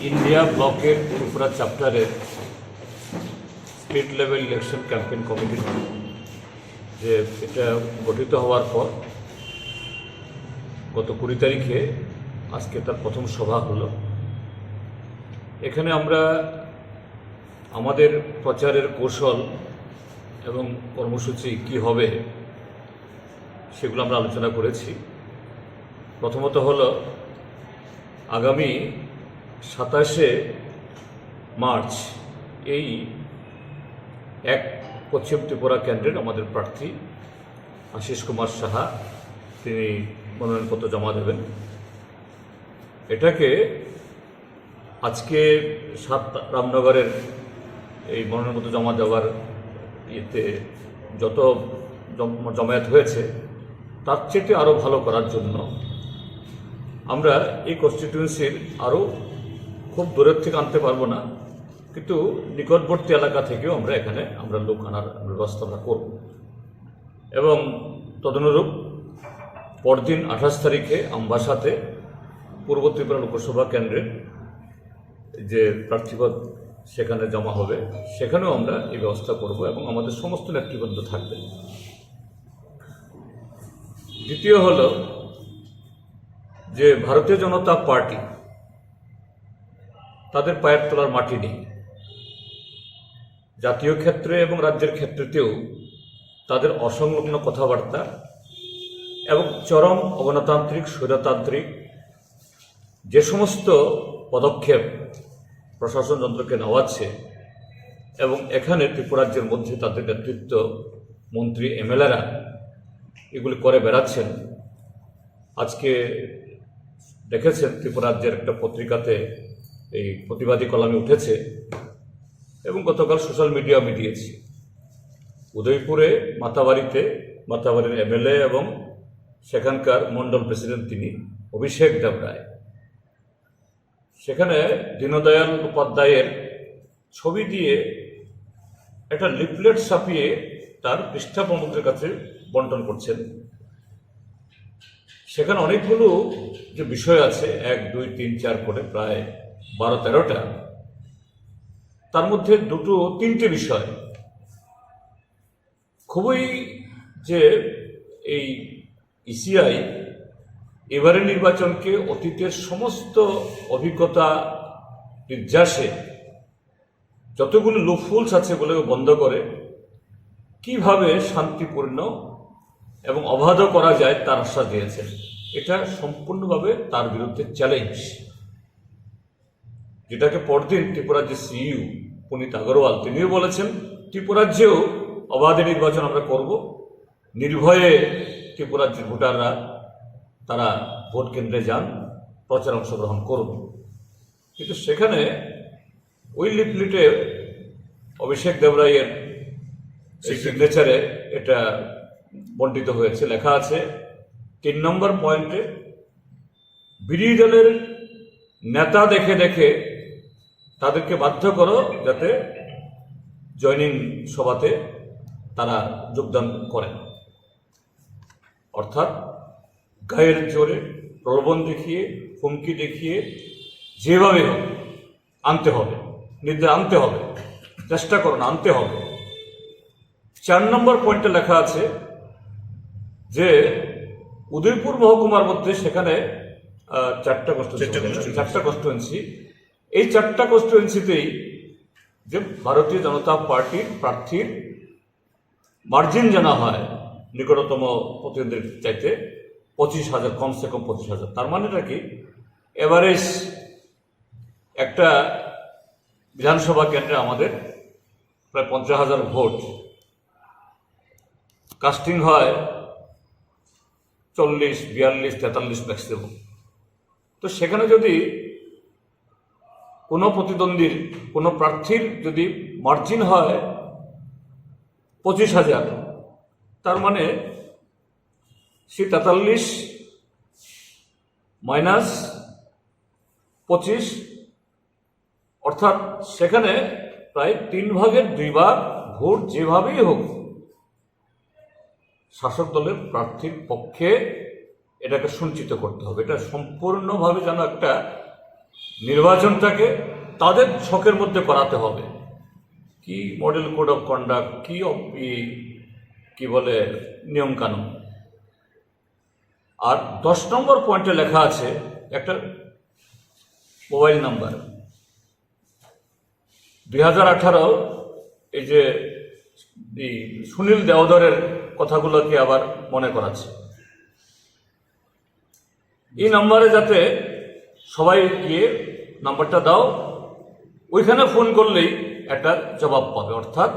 India ব্লকের ত্রিপুরা চ্যাপ্টারের state level election campaign committee যে এটা গঠিত হওয়ার পর গত 20 তারিখে আজকে তার প্রথম সভা হলো। এখানে আমরা আমাদের প্রচারের কৌশল এবং কর্মসূচি কি হবে সেগুলো আমরা আলোচনা করেছি। প্রথমত হলো আগামী 27শে মার্চ এই পশ্চিম ত্রিপুরা কেন্দ্রের আমাদের প্রার্থী আশিস কুমার সাহা তিনি মনোনয়নপত্র জমা দেবেন। এটাকে আজকে 7 রামনগরের এই মনোনয়নপত্র জমা দেওয়ার ইয়েতে যত জমায়েত হয়েছে তার চেয়ে আরও ভালো করার জন্য আমরা এই কনস্টিটিউয়েন্সির আরও খুব দূরের থেকে আনতে পারবো না, কিন্তু নিকটবর্তী এলাকা থেকেও আমরা লোক আনার ব্যবস্থা আমরা করব। এবং তদনুরূপ পরদিন 28 তারিখে আমবাসাতে পূর্ব ত্রিপুরা লোকসভা কেন্দ্রের যে প্রার্থীপদ সেখানে জমা হবে, সেখানেও আমরা এই ব্যবস্থা করব এবং আমাদের সমস্ত নেতৃবৃন্দ থাকবে। দ্বিতীয় হল যে ভারতীয় জনতা পার্টি তাদের পায়ের তলার মাটি নেই। জাতীয় ক্ষেত্রে এবং রাজ্যের ক্ষেত্রেতেও তাদের অসংলগ্ন কথাবার্তা এবং চরম অগণতান্ত্রিক স্বৈরতান্ত্রিক যে সমস্ত পদক্ষেপ প্রশাসন যন্ত্রকে নেওয়াচ্ছে এবং এখানে ত্রিপুরাজ্যের মধ্যে তাদের নেতৃত্ব মন্ত্রী এমএলএরা এগুলি করে বেড়াচ্ছেন। আজকে দেখেছেন ত্রিপুরাজ্যের একটা পত্রিকাতে এই প্রতিবাদী কলামে উঠেছে এবং গতকাল সোশ্যাল মিডিয়া দিয়েছি। উদয়পুরে মাতাবাড়ির এমএলএ এবং সেখানকার মণ্ডল প্রেসিডেন্ট তিনি অভিষেক দেবরায়, সেখানে দীনদয়াল উপাধ্যায়ের ছবি দিয়ে একটা লিফলেট ছাপিয়ে তার পৃষ্ঠা প্রমুখের কাছে বন্টন করছেন। সেখানে অনেকগুলো যে বিষয় আছে 1, 2, 3, 4 করে প্রায় 12-13টা, তার মধ্যে 2-3টে বিষয় খুবই যে এই ইসিআই এবারের নির্বাচনকে অতীতের সমস্ত অভিজ্ঞতা নির্যাসে যতগুলো লুপহোলস আছে ওগুলোকে বন্ধ করে কিভাবে শান্তিপূর্ণ এবং অবাধ করা যায় তার আশ্বাস দিয়েছেন। এটা সম্পূর্ণভাবে তার বিরুদ্ধে চ্যালেঞ্জ, যেটাকে পরদিন ত্রিপুরাজ্যের সিইও পুনিত আগরওয়াল তিনিও বলেছেন ত্রিপুরাজ্যেও অবাধ নির্বাচন আমরা করব, নির্ভয়ে ত্রিপুরাজ্যের ভোটাররা তারা ভোট কেন্দ্রে যান, প্রচার অংশগ্রহণ করুন। কিন্তু সেখানে ওই লিফলেটে অভিষেক দেবরায়ের সিগনেচারে এটা বণ্টিত হয়েছে, লেখা আছে 3 নম্বর পয়েন্টে বিরোধী দলের নেতা দেখে দেখে তাদেরকে বাধ্য করো যাতে জয়নিং সভাতে তারা যোগদান করেন। অর্থাৎ গায়ের জোরে প্রলোভন দেখিয়ে, হুমকি দেখিয়ে যেভাবে হোক আনতে হবে, নির্দেশ আনতে হবে, চেষ্টা করুন আনতে হবে। 4 নম্বর পয়েন্টে লেখা আছে যে উদয়পুর মহকুমার মধ্যে সেখানে 4টা কনস্টিটুয়েন্সি, এই 4টা কনস্টিটুয়েন্সিতেই যে ভারতীয় জনতা পার্টির প্রার্থীর মার্জিন জানা হয় নিকটতম প্রতিদ্বন্দ্বীর চাইতে 25,000, কমসে কম 25,000। তার মানেটা কি, এভারেজ একটা বিধানসভা কেন্দ্রে আমাদের প্রায় 50,000 ভোট, কাস্টিং হয় 40, 42, 43 ম্যাক্সিমাম। তো সেখানে যদি কোনো প্রতিদ্বন্দ্বীর কোনো প্রার্থীর যদি মার্জিন হয় 25,000, তার মানে সে 43 মাইনাস 25, অর্থাৎ সেখানে প্রায় 3 ভাগের 2 ভাগ ভোট যেভাবেই হোক শাসক দলের প্রার্থীর পক্ষে এটাকে সঞ্চিত করতে হবে। এটা সম্পূর্ণভাবে যেন একটা নির্বাচনটাকে তাদের ছকের মধ্যে করাতে হবে। কি মডেল কোড অফ কন্ডাক্ট, কি বলে নিয়মকানুন। আর 10 নম্বর পয়েন্টে লেখা আছে একটা মোবাইল নাম্বার। 2018 এই যে এই সুনীল দেওধরের কথাগুলোকে আবার মনে করাচ্ছে। এই নাম্বারে যাতে সবাই গিয়ে নাম্বারটা দাও, ওইখানে ফোন করলেই একটা জবাব পাবে। অর্থাৎ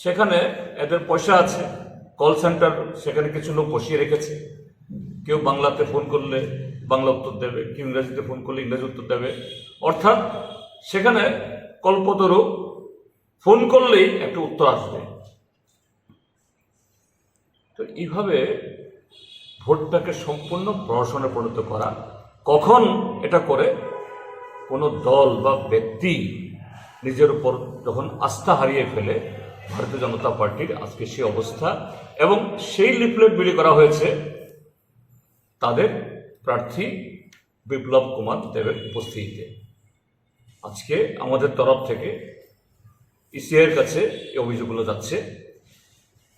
সেখানে এদের পয়সা আছে, কল সেন্টার সেখানে কিছু লোক বসিয়ে রেখেছে। কেউ বাংলাতে ফোন করলে বাংলা উত্তর দেবে, কেউ ইংরেজিতে ফোন করলে ইংরেজি উত্তর দেবে। অর্থাৎ সেখানে কল্পতরু, ফোন করলেই একটা উত্তর আসবে। তো এইভাবে ভোটটাকে সম্পূর্ণ প্রহসনে পরিণত করা। কখন এটা করে কোনো দল বা ব্যক্তি নিজের উপর যখন আস্থা হারিয়ে ফেলে, ভারতীয় জনতা পার্টির আজকে সেই অবস্থা। এবং সেই লিফলেট বিলি করা হয়েছে তাদের প্রার্থী বিপ্লব কুমার দেবের উপস্থিতিতে। আজকে আমাদের তরফ থেকে ইসিআইয়ের কাছে এই অভিযোগগুলো যাচ্ছে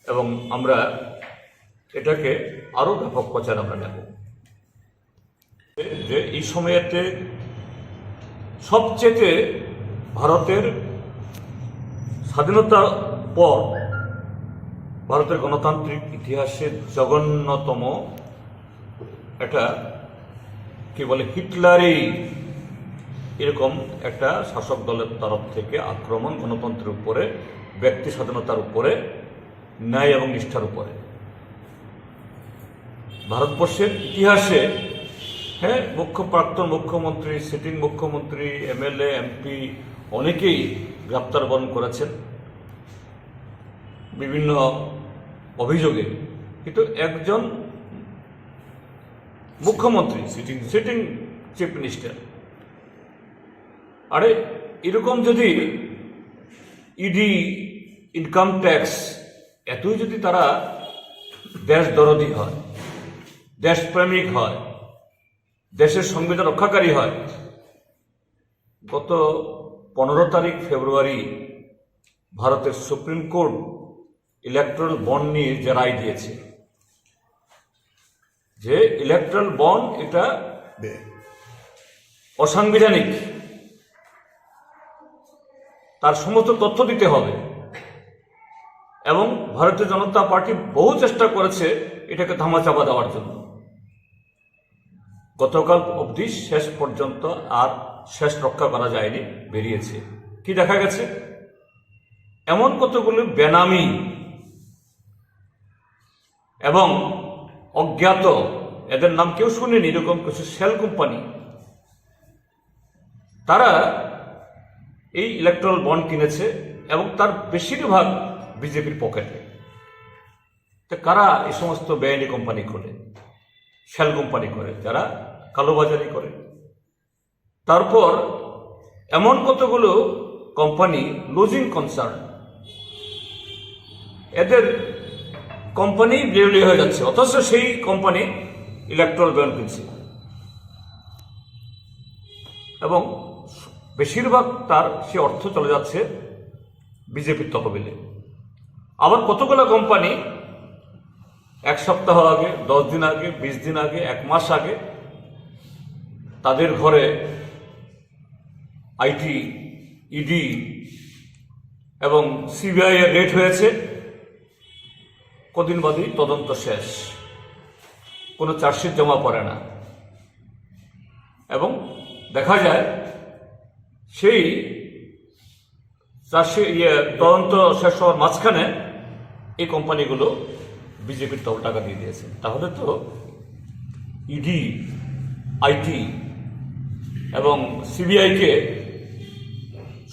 এবং আমরা এটাকে আরও ব্যাপক প্রচার আমরা নেব। যে এই সময়েতে সবচেয়ে ভারতের স্বাধীনতার পর ভারতের গণতান্ত্রিক ইতিহাসে জঘন্যতম একটা কি বলে হিটলারি এরকম একটা শাসক দলের তরফ থেকে আক্রমণ গণতন্ত্রের উপরে, ব্যক্তি স্বাধীনতার উপরে, ন্যায় এবং নিষ্ঠার উপরে। ভারতবর্ষের ইতিহাসে প্রাক্তন মুখ্যমন্ত্রী, সিটিং মুখ্যমন্ত্রী, এমএলএ, এমপি অনেকেই গ্রেপ্তার বরণ করেছেন বিভিন্ন অভিযোগে। কিন্তু একজন মুখ্যমন্ত্রী, সিটিং চিফ মিনিস্টার, আরে এরকম যদি ইডি, ইনকাম ট্যাক্স এতই যদি তারা দেশ দরদি হয়, দেশপ্রেমিক হয়, দেশের সংবিধান রক্ষাকারী হয়, গত 15 তারিখ ফেব্রুয়ারি ভারতের সুপ্রিম কোর্ট ইলেকট্রাল বন্ড নিয়ে যে রায় দিয়েছে, যে ইলেকট্রাল বন্ড এটা অসাংবিধানিক, তার সমস্ত তথ্য দিতে হবে। এবং ভারতীয় জনতা পার্টি বহু চেষ্টা করেছে এটাকে ধামাচাপা দেওয়ার জন্য। গতকাল অবধি শেষ পর্যন্ত আর শেষ রক্ষা করা যায়নি, বেরিয়েছে। কি দেখা গেছে? এমন কতগুলো বেনামি এবং অজ্ঞাত, এদের নাম কেউ শুনেনি, এরকম কিছু সেল কোম্পানি, তারা এই ইলেকট্রাল বন্ড কিনেছে এবং তার বেশিরভাগ বিজেপির পকেটে। তো কারা এই সমস্ত বেআইনি কোম্পানি খোলে, সেল কোম্পানি করে, যারা কালোবাজারি করে। তারপর এমন কতগুলো কোম্পানি লুজিং কনসার্ন, এদের কোম্পানি দেউলি হয়ে যাচ্ছে, অথচ সেই কোম্পানি ইলেকট্রাল বন্ড কিনছে এবং বেশিরভাগ তার সে অর্থ চলে যাচ্ছে বিজেপির তহবিলে। আবার কতগুলো কোম্পানি 1 সপ্তাহ আগে, 10 দিন আগে, 20 দিন আগে, 1 মাস আগে তাদের ঘরে আইটি, ইডি এবং সিবিআই এর রেড হয়েছে, কদিন বাদেই তদন্ত শেষ, কোনো চার্জশিট জমা পড়ে না। এবং দেখা যায় সেই তদন্ত শেষ হওয়ার মাঝখানে এই কোম্পানিগুলো বিজেপির টাকা দিয়ে দিয়েছে। তাহলে তো ইডি, আইটি এবং সিবিআইকে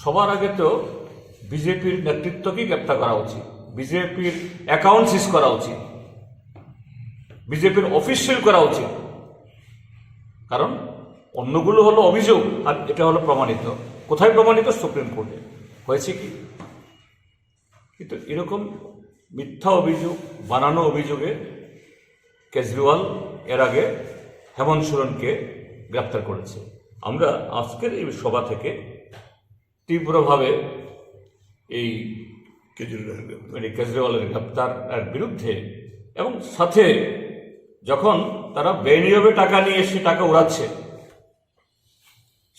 সবার আগে তো বিজেপির নেতৃত্বকেই গ্রেপ্তার করা উচিত, বিজেপির অ্যাকাউন্ট সিজ করা উচিত, বিজেপির অফিস সিল করা উচিত। কারণ অন্যগুলো হলো অভিযোগ আর এটা হলো প্রমাণিত। কোথায় প্রমাণিত? সুপ্রিম কোর্টে। হয়েছে কি? কিন্তু এরকম মিথ্যা অভিযোগ, বানানো অভিযোগে কেজরিওয়াল এর আগে হেমন্ত সোরেনকে গ্রেপ্তার করেছে। আমরা আজকের এই সভা থেকে তীব্রভাবে এই কেজরিওয়ালের গ্রেপ্তার বিরুদ্ধে এবং সাথে যখন তারা বেনিয়মে টাকা নিয়ে এসে টাকা উড়াচ্ছে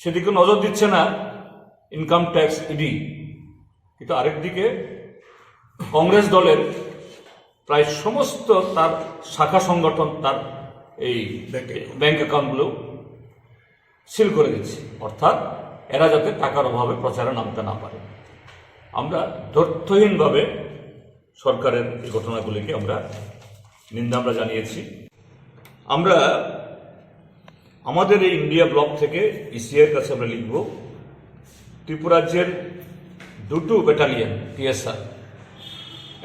সেদিকে নজর দিচ্ছে না ইনকাম ট্যাক্স ইডি, কিন্তু আরেকদিকে কংগ্রেস দলের প্রায় সমস্ত তার শাখা সংগঠন তার এই ব্যাংক অ্যাকাউন্টগুলো সিল করে দিচ্ছে, অর্থাৎ এরা যাতে টাকার অভাবে প্রচারে নামতে না পারে। আমরা তথ্যহীনভাবে সরকারের এই ঘটনাগুলিকে নিন্দা জানিয়েছি। আমরা আমাদের এই ইন্ডিয়া ব্লক থেকে ইসিআইয়ের কাছে আমরা লিখব, ত্রিপুরাজ্যের দুটো ব্যাটালিয়ন পিএসআর,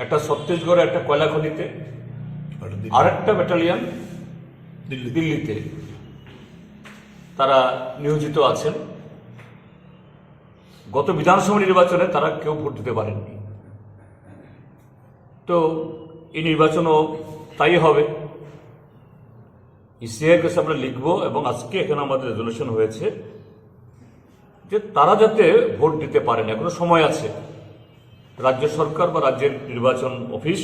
একটা ছত্তিশগড়ে একটা কয়লা খনিতে, আরেকটা ব্যাটালিয়ন দিল্লিতে তারা নিয়োজিত আছেন। গত বিধানসভা নির্বাচনে তারা কেউ ভোট দিতে পারেননি, তো এই নির্বাচনও তাই হবে। ইসিআইয়ের কাছে আমরা লিখব এবং আজকে এখানে আমাদের রেজলিউশন হয়েছে যে তারা যাতে ভোট দিতে পারেন, এখনো সময় আছে। রাজ্য সরকার বা রাজ্যের নির্বাচন অফিস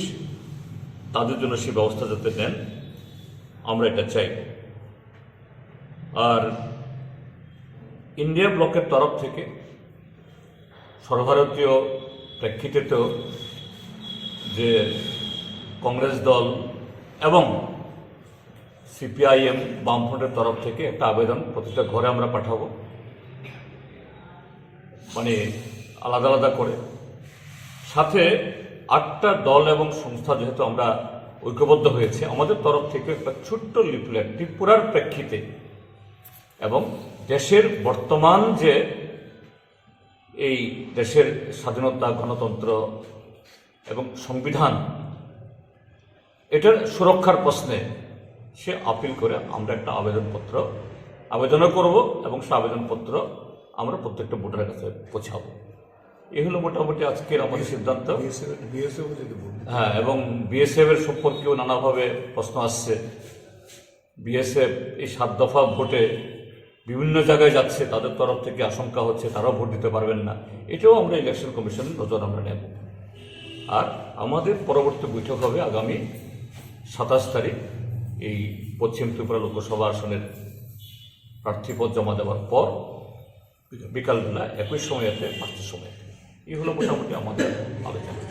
তাদের জন্য সেই ব্যবস্থা যাতে নেন, আমরা এটা চাই। আর ইন্ডিয়া ব্লকের তরফ থেকে সর্বভারতীয় প্রেক্ষিতেও যে কংগ্রেস দল এবং সিপিআইএম বামফ্রন্টের তরফ থেকে একটা আবেদন প্রতিটা ঘরে আমরা পাঠাবো, মানে আলাদা আলাদা করে। সাথে 8টা দল এবং সংস্থা যেহেতু আমরা ঐক্যবদ্ধ হয়েছে, আমাদের তরফ থেকে একটা ছোট্ট লিফলেট ত্রিপুরার প্রেক্ষিতে এবং দেশের বর্তমান যে এই দেশের স্বাধীনতা, গণতন্ত্র এবং সংবিধান, এটার সুরক্ষার প্রশ্নে সে আপিল করে আমরা একটা আবেদনও করব এবং সে আবেদনপত্র আমরা প্রত্যেকটা ভোটারের কাছে পৌঁছাবো। এই হলো মোটামুটি আজকের আমাদের সিদ্ধান্ত। হ্যাঁ, এবং বিএসএফ এর সম্পর্কেও নানাভাবে প্রশ্ন আসছে। বিএসএফ এই 7 দফা ভোটে বিভিন্ন জায়গায় যাচ্ছে, তাদের তরফ থেকে আশঙ্কা হচ্ছে তারাও ভোট দিতে পারবেন না। এটাও আমরা ইলেকশন কমিশনের নজর আমরা নেব। আর আমাদের পরবর্তী বৈঠক হবে আগামী 27 তারিখ, এই পশ্চিম ত্রিপুরা লোকসভা আসনের প্রার্থীপদ জমা দেওয়ার পর বিকালবেলা একই সময়তে 5টার সময়। এই হলো মোটামুটি আমাদের আলোচনা।